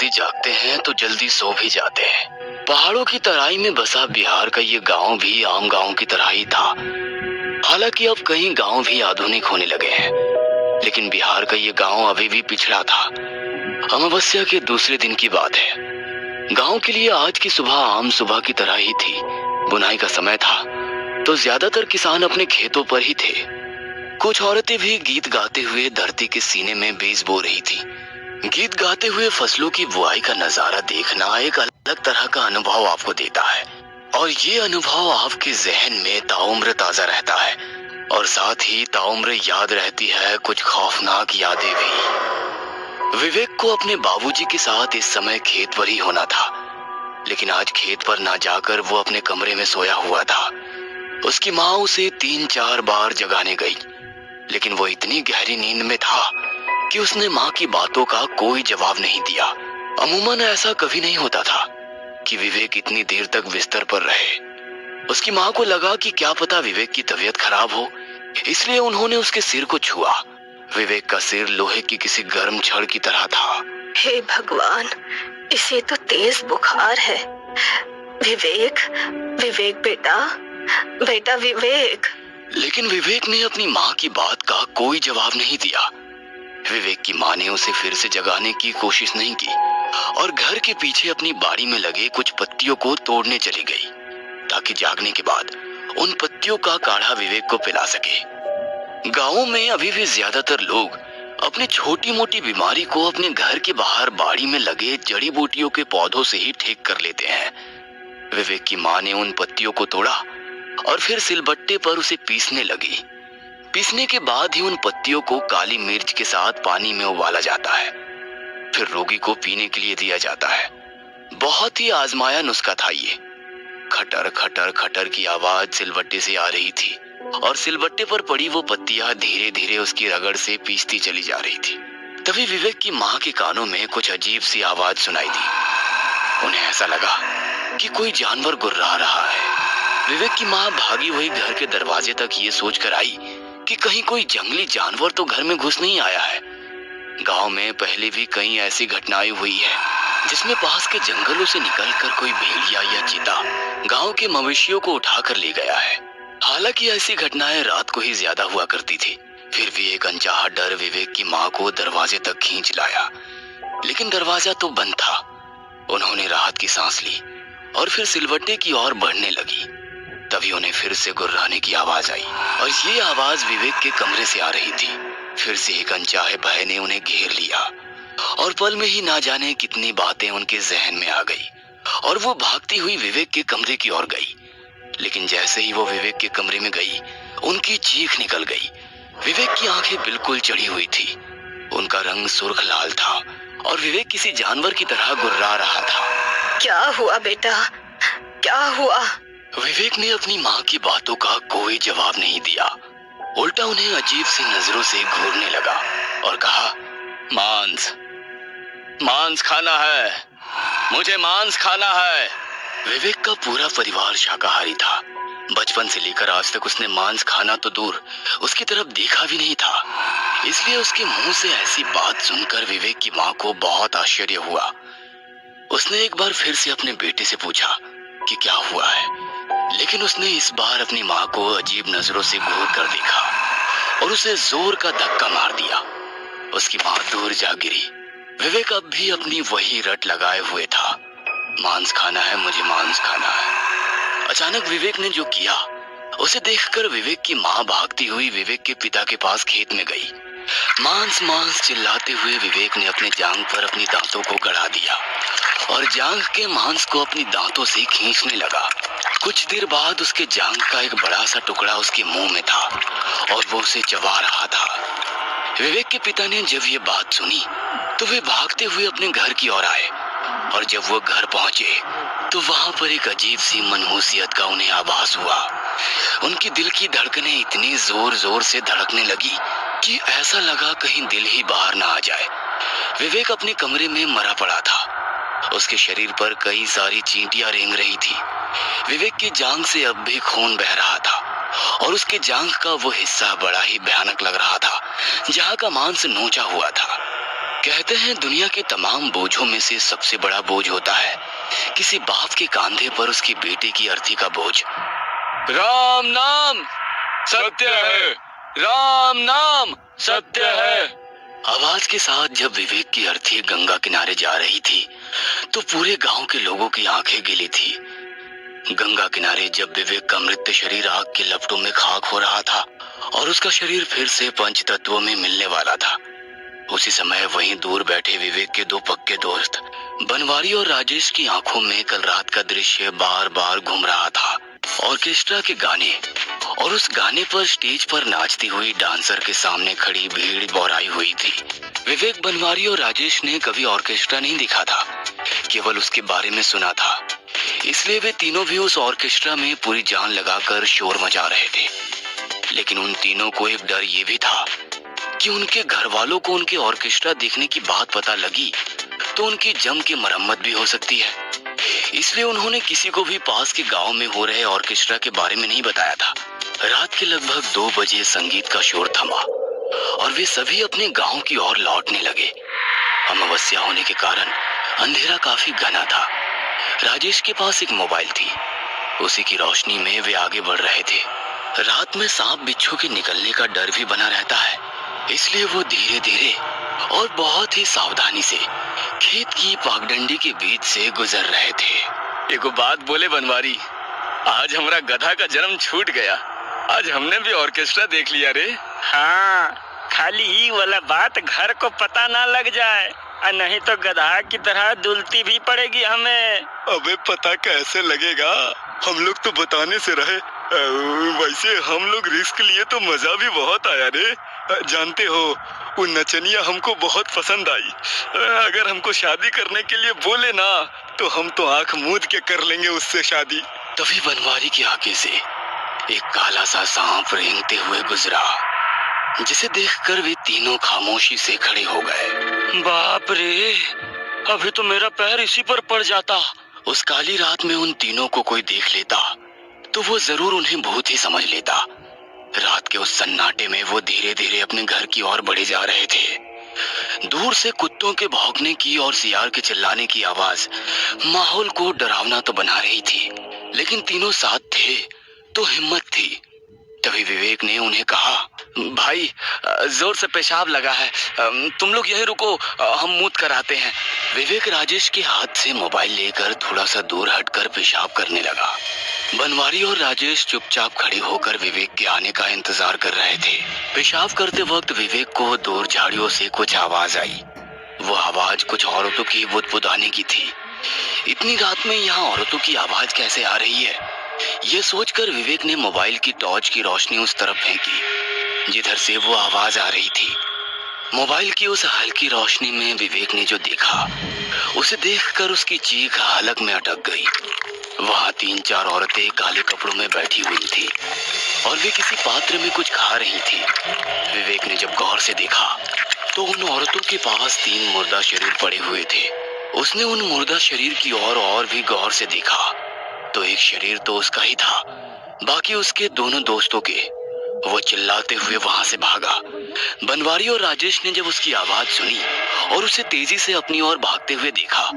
जल्दी जागते हैं तो जल्दी सो भी जाते हैं। पहाड़ों की तराई में बसा बिहार का ये गांव भी आम गांव की तरह ही था। हालांकि अब कई गांव भी आधुनिक होने लगे हैं, लेकिन बिहार का ये गांव अभी भी पिछड़ा था। अमावस्या के दूसरे दिन की बात है। गांव के लिए आज की सुबह आम सुबह की तरह ही थी। बुनाई का समय था तो ज्यादातर किसान अपने खेतों पर ही थे। कुछ औरतें भी गीत गाते हुए धरती के सीने में बीज बो रही थी। गीत गाते हुए फसलों की बुआई का नजारा देखना एक अलग तरह का अनुभव आपको देता है, और ये अनुभव आपके जहन में ताउम्र ताजा रहता है, और साथ ही ताउम्र याद रहती है कुछ खौफनाक यादें भी। विवेक को अपने बाबूजी के साथ इस समय खेत पर ही होना था, लेकिन आज खेत पर ना जाकर वो अपने कमरे में सोया हुआ था। उसकी माँ उसे 3-4 बार जगाने गई, लेकिन वो इतनी गहरी नींद में था कि उसने माँ की बातों का कोई जवाब नहीं दिया। अमूमन ऐसा कभी नहीं होता था कि विवेक इतनी देर तक बिस्तर पर रहे। उसकी माँ को लगा कि क्या पता विवेक की तबीयत खराब हो, इसलिए उन्होंने उसके सिर को छुआ। विवेक का सिर लोहे की किसी गर्म छड़ की तरह था। हे भगवान, इसे तो तेज बुखार है। विवेक, विवेक बेटा, बेटा विवेक। लेकिन विवेक ने अपनी माँ की बात का कोई जवाब नहीं दिया। विवेक की माँ ने उसे फिर से जगाने की कोशिश नहीं की और घर के पीछे अपनी बाड़ी में लगे कुछ पत्तियों को तोड़ने चली गई, ताकि जागने के बाद उन पत्तियों का काढ़ा विवेक को पिला सके। गांवों में अभी भी ज्यादातर लोग अपनी छोटी मोटी बीमारी को अपने घर के बाहर बाड़ी में लगे जड़ी बूटियों के पौधों से ही ठीक कर लेते हैं। विवेक की माँ ने उन पत्तियों को तोड़ा और फिर सिलबट्टे पर उसे पीसने लगी। पीसने के बाद ही उन पत्तियों को काली मिर्च के साथ पानी में उबाला जाता है, फिर रोगी को पीने के लिए दिया जाता है। बहुत ही आजमाया नुस्खा था ये। खटर खटर खटर की आवाज सिलबट्टे से आ रही थी, और सिलबट्टे पर पड़ी वो पत्तियां धीरे धीरे उसकी रगड़ से पीसती चली जा रही थी। तभी विवेक की माँ के कानों में कुछ अजीब सी आवाज सुनाई दी। उन्हें ऐसा लगा कि कोई जानवर गुर्रा रहा है। विवेक की माँ भागी हुई घर के दरवाजे तक ये सोचकर आई कि कहीं कोई जंगली जानवर तो घर में घुस नहीं आया है। गांव में पहले भी कई ऐसी घटनाएं हुई है जिसमें पास के जंगलों से निकलकर कोई भेड़िया या चीता गांव के मवेशियों को उठाकर ले गया है। हालांकि ऐसी घटनाएं रात को ही ज्यादा हुआ करती थी, फिर भी एक अनचाहा डर विवेक की माँ को दरवाजे तक खींच लाया, लेकिन दरवाजा तो बंद था। उन्होंने राहत की सांस ली और फिर सिलवट्टे की ओर बढ़ने लगी। तभी उन्हें फिर से गुर्राने की आवाज आई, और ये आवाज विवेक के कमरे से आ रही थी। फिर से एक अनचाहे भय ने उन्हें घेर लिया, और पल में ही ना जाने कितनी बातें उनके जहन में आ गई, और वो भागती हुई विवेक के कमरे की ओर गई। लेकिन जैसे ही वो विवेक के कमरे में गई, उनकी चीख निकल गई। विवेक की आंखें बिल्कुल चढ़ी हुई थी, उनका रंग सुर्ख लाल था, और विवेक किसी जानवर की तरह गुर्रा रहा था। क्या हुआ बेटा, क्या हुआ? विवेक ने अपनी माँ की बातों का कोई जवाब नहीं दिया, उल्टा उन्हें अजीब सी नजरों से घूरने लगा और कहा, मांस, मांस खाना है, मुझे मांस खाना है। विवेक का पूरा परिवार शाकाहारी था। बचपन से लेकर आज तक उसने मांस खाना तो दूर, उसकी तरफ देखा भी नहीं था। इसलिए उसके मुंह से ऐसी बात सुनकर विवेक की माँ को बहुत आश्चर्य हुआ। उसने एक बार फिर से अपने बेटे से पूछा कि क्या हुआ है, लेकिन उसने इस बार अपनी माँ को अजीब नजरों से घूर कर देखा और उसे जोर का धक्का मार दिया। उसकी माँ दूर जा गिरी। विवेक अब भी अपनी वही रट लगाए हुए था, मांस खाना है, मुझे मांस खाना है। अचानक विवेक ने जो किया उसे देखकर विवेक की माँ भागती हुई विवेक के पिता के पास खेत में गई। मांस मांस चिल्लाते हुए विवेक ने अपने जांघ पर अपनी दांतों को गड़ा दिया और जांघ के मांस को अपनी दांतों से खींचने लगा। कुछ देर बाद उसके जांघ का एक बड़ा सा टुकड़ा उसके मुंह में था और वो उसे चबा रहा था। विवेक के पिता ने जब ये बात सुनी तो वे भागते हुए अपने घर की ओर आए, और जब वो घर पहुंचे तो वहां पर एक अजीब सी मनहूसियत का उन्हें आभास हुआ। उनकी दिल की धड़कनें इतनी जोर जोर से धड़कने लगी कि ऐसा लगा कहीं दिल ही बाहर ना आ जाए। विवेक अपने कमरे में मरा पड़ा था। उसके शरीर पर कई सारी चींटियां रेंग रही थी। विवेक की जांघ से अब भी खून बह रहा था, और उसके जांघ का वो हिस्सा बड़ा ही भयानक लग रहा था जहां का मांस नोचा हुआ था। कहते हैं दुनिया के तमाम बोझों में से सबसे बड़ा बोझ होता है किसी बाप के कंधे पर उसकी बेटे की अर्थी का बोझ। राम नाम सत्य है, राम नाम सत्य है। आवाज के साथ जब विवेक की अर्थी गंगा किनारे जा रही थी तो पूरे गांव के लोगों की आंखें गीली थी। गंगा किनारे जब विवेक का मृत शरीर आग के लपटों में खाक हो रहा था और उसका शरीर फिर से पंच तत्वों में मिलने वाला था, उसी समय वहीं दूर बैठे विवेक के दो पक्के दोस्त बनवारी और राजेश की आंखों में कल रात का दृश्य बार बार घूम रहा था। ऑर्केस्ट्रा के गाने और उस गाने पर स्टेज पर नाचती हुई डांसर के सामने खड़ी भीड़ बौराई हुई थी। विवेक, बनवारी और राजेश ने कभी ऑर्केस्ट्रा नहीं देखा था, केवल उसके बारे में सुना था, इसलिए वे तीनों भी उस ऑर्केस्ट्रा में पूरी जान लगाकर शोर मचा रहे थे। लेकिन उन तीनों को एक डर ये भी था कि उनके घर वालों को उनके ऑर्केस्ट्रा देखने की बात पता लगी तो उनकी जम के मरम्मत भी हो सकती है। इसलिए उन्होंने किसी को भी पास के गांव में हो रहे ऑर्केस्ट्रा के बारे में नहीं बताया था। रात के लगभग 2 बजे संगीत का शोर थमा और वे सभी अपने गांव की ओर लौटने लगे। अमावस्या होने के कारण अंधेरा काफी घना था। राजेश के पास एक मोबाइल थी, उसी की रोशनी में वे आगे बढ़ रहे थे। रात में सांप बिच्छू के निकलने का डर भी बना रहता है, इसलिए वो धीरे धीरे और बहुत ही सावधानी से खेत की पागडंडी के बीच से गुजर रहे थे। एक बात बोले बनवारी, आज हमारा गधा का जन्म छूट गया। आज हमने भी ऑर्केस्ट्रा देख लिया रे। हाँ, खाली ही वाला बात घर को पता ना लग जाए, और नहीं तो गधा की तरह दुलती भी पड़ेगी हमें। अबे पता कैसे लगेगा, हम लोग तो बताने से रहे। वैसे हम लोग रिस्क लिए तो मजा भी बहुत आया रे। जानते हो, वो नचनिया हमको बहुत पसंद आई। अगर हमको शादी करने के लिए बोले ना तो हम तो आंख मूंद के कर लेंगे उससे शादी। तभी बनवारी के आगे से एक काला सा सांप रेंगते हुए गुजरा, जिसे देखकर वे तीनों खामोशी से खड़े हो गए। बाप रे, अभी तो मेरा पैर इसी पर पड़ जाता। उस काली रात में उन तीनों को कोई देख लेता तो वो जरूर उन्हें भूत ही समझ लेता। रात के उस सन्नाटे में वो धीरे धीरे अपने घर की ओर बढ़े जा रहे थे। दूर से कुत्तों के भौंकने की और सियार के चिल्लाने की आवाज माहौल को डरावना तो बना रही थी, लेकिन तीनों साथ थे तो हिम्मत थी। तभी विवेक ने उन्हें कहा, भाई जोर से पेशाब लगा है, तुम लोग यहीं रुको, हम मूत कराते हैं। विवेक राजेश के हाथ से मोबाइल लेकर थोड़ा सा दूर हटकर पेशाब करने लगा। बनवारी और राजेश चुपचाप खड़े होकर विवेक के आने का इंतजार कर रहे थे। पेशाब करते वक्त विवेक को दूर झाड़ियों से कुछ आवाज आई। वो आवाज कुछ औरतों की बुदबुदाने की थी। इतनी रात में यहाँ औरतों की आवाज कैसे आ रही है, ये सोचकर विवेक ने मोबाइल की टॉर्च की रोशनी उस तरफ फेंकी जिधर से वो आवाज आ रही थी। मोबाइल की उस हल्की रोशनी में विवेक ने जो देखा, उसे देखकर उसकी चीख हलक में अटक गई। वहां 3-4 औरतें काले कपड़ों में बैठी हुई थी और वे किसी पात्र में कुछ खा रही थी। विवेक ने जब गौर से देखा तो उन औरतों के पास 3 मुर्दा शरीर पड़े हुए थे। उसने उन मुर्दा शरीर की ओर और भी गौर से देखा तो एक शरीर तो उसका ही था, बाकी उसके दोनों दोस्तों के। वो चिल्लाते हुए वहां से भागा। बनवारी और राजेश ने जब उसकी आवाज सुनी और उसे तेजी से अपनी ओर भागते हुए देखा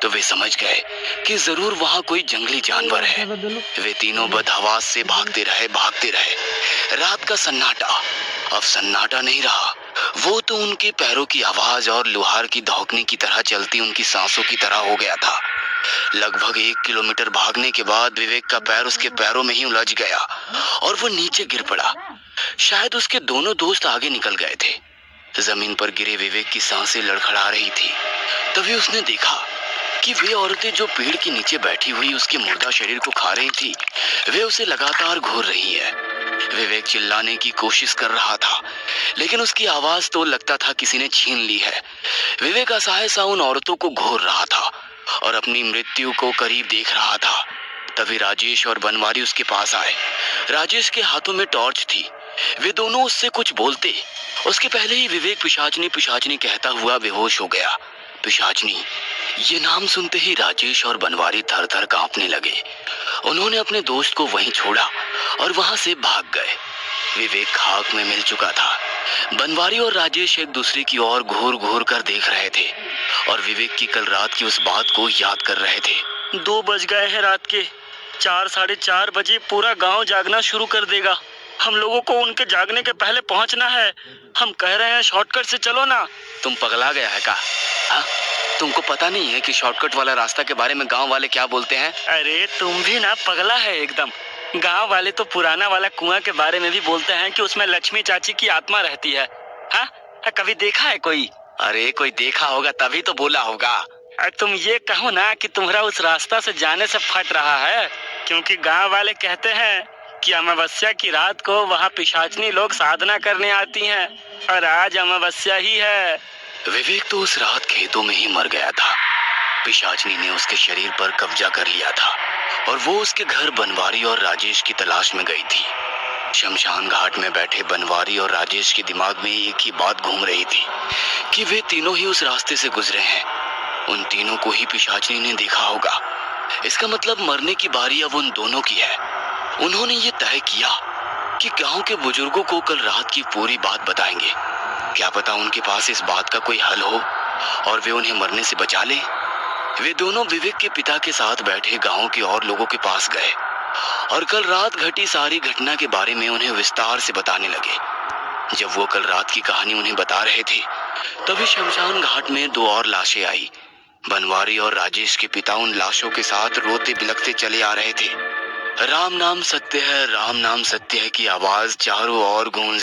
तो वे समझ गए कि जरूर वहां कोई जंगली जानवर है। वे तीनों बदहवास से भागते रहे। रात का सन्नाटा अब सन्नाटा नहीं रहा, वो तो उनके पैरों की आवाज और लुहार की धौंकने की तरह चलती उनकी सांसों की तरह हो गया था। लगभग 1 किलोमीटर भागने के बाद विवेक का पैर उसके पैरों में ही उलझ गया और वो नीचे गिर पड़ा। शायद उसके दोनों दोस्त आगे निकल गए थे। जमीन पर गिरे विवेक की सांसें लड़खड़ा रही थी। तभी उसने देखा कि वे औरतें जो पेड़ के नीचे बैठी हुई उसके मुर्दा शरीर को खा रही थी, वे उसे लगातार घूर रही है। विवेक चिल्लाने की कोशिश कर रहा था, लेकिन उसकी आवाज तो लगता था किसी ने छीन ली है। विवेक असहाय सा उन औरतों को घूर रहा था और अपनी मृत्यु को करीब देख रहा था। तभी राजेश और बनवारी उसके पास आए। राजेश के हाथों में टॉर्च थी। वे दोनों उससे कुछ बोलते उसके पहले ही विवेक पिशाचनी पिशाचनी कहता हुआ बेहोश हो गया। पिशाचनी, ये नाम सुनते ही राजेश और बनवारी थर थर कांपने लगे। उन्होंने अपने दोस्त को वहीं छोड़ा और वहां से भाग गए। विवेक खाक में मिल चुका था। बनवारी और राजेश एक दूसरे की ओर घूर घूर कर देख रहे थे और विवेक की कल रात की उस बात को याद कर रहे थे। 2 बज गए हैं रात के। 4 साढ़े 4 बजे पूरा गांव जागना शुरू कर देगा। हम लोगों को उनके जागने के पहले पहुंचना है। हम कह रहे हैं शॉर्टकट से चलो ना। तुम पगला गया है का? हाँ? तुमको पता नहीं है कि शॉर्टकट वाला रास्ता के बारे में गांव वाले क्या बोलते हैं? अरे तुम भी ना पगला है एकदम। गांव वाले तो पुराना वाला कुआं के बारे में भी बोलते हैं कि उसमें लक्ष्मी चाची की आत्मा रहती है। हाँ? कभी देखा है कोई? अरे कोई देखा होगा तभी तो बोला होगा। तुम ये कहो ना कि तुम्हारा उस रास्ता से जाने से फट रहा है, क्योंकि गांव वाले कहते हैं कि अमावस्या की रात को वहाँ पिशाचनी लोग साधना करने आती हैं और आज अमावस्या ही है। विवेक तो उस रात खेतों में ही मर गया था। पिशाचनी ने उसके शरीर पर कब्जा कर लिया था और वो उसके घर बनवारी और राजेश की तलाश में गई थी। शमशान घाट में बैठे बनवारी और राजेश के दिमाग में एक ही बात घूम रही थी कि वे तीनों ही उस रास्ते से गुजरे हैं। उन तीनों को ही पिशाचनी ने देखा होगा। इसका मतलब मरने की बारी अब उन दोनों की है। उन्होंने ये तय किया कि गांव के बुजुर्गों को कल रात की पूरी बात बताएंगे। क्या पता उनके पास इस बात का कोई हल हो और वे उन्हें मरने से बचा ले। वे दोनों विवेक के पिता के साथ बैठे गांव के और लोगों के पास गए और कल रात घटी सारी घटना के बारे में उन्हें विस्तार से बताने लगे। जब वो कल रात की कहानी उन्हें बता रहे थे तभी शमशान घाट में 2 और लाशें आई। बनवारी और राजेश के पिता उन लाशों के साथ रोते बिलखते चले आ रहे थे। राम नाम सत्य है, राम नाम सत्य है की आवाज चारों ओर गूंज